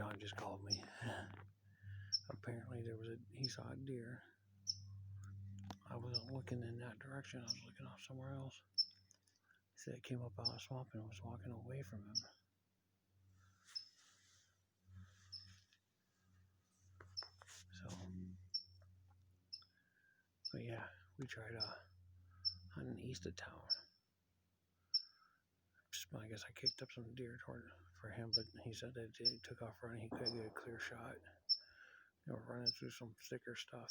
John just called me. Apparently he saw a deer. I wasn't looking in that direction. I was looking off somewhere else. He said it came up out of the swamp and was walking away from him. So, but yeah, we tried hunting east of town. I guess I kicked up some deer for him, but he said that he took off running. He couldn't get a clear shot. They were running through some thicker stuff.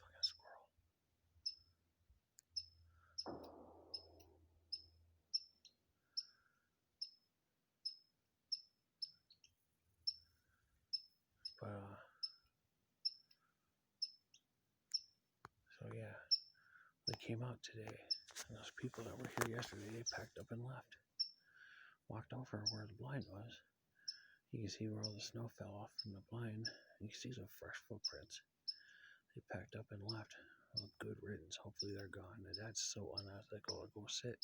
Fucking squirrel. But so yeah, we came out today, and those people that were here yesterday, they packed up and left. Walked over where the blind was. You can see where all the snow fell off from the blind. You can see some fresh footprints. They packed up and left. Well, good riddance. Hopefully they're gone. And that's so unethical to go sit,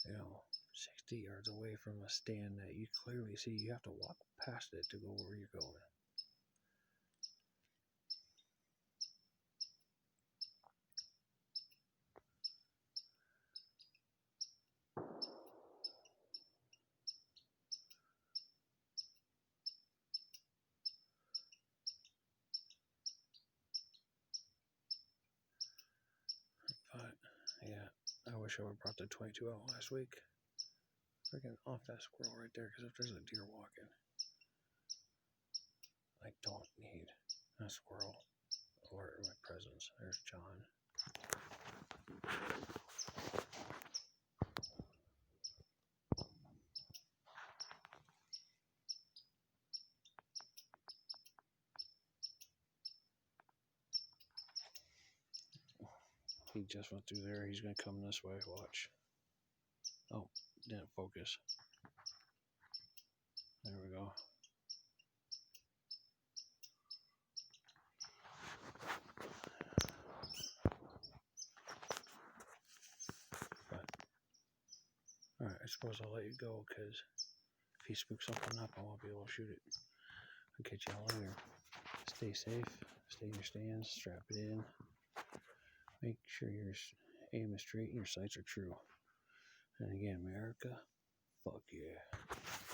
60 yards away from a stand that you clearly see. You have to walk past it to go where you're going. But yeah, I wish I would have brought the 22 out last week. Freaking off that squirrel right there, because if there's a deer walking, I don't need a squirrel alert in my presence. There's John. He just went through there. He's going to come this way. Watch. Oh, didn't focus. There we go. But, alright, I suppose I'll let you go, because if he spooks something up, I won't be able to shoot it. I'll catch y'all later. Stay safe. Stay in your stands. Strap it in. Make sure your aim is straight and your sights are true. And again, America, fuck yeah.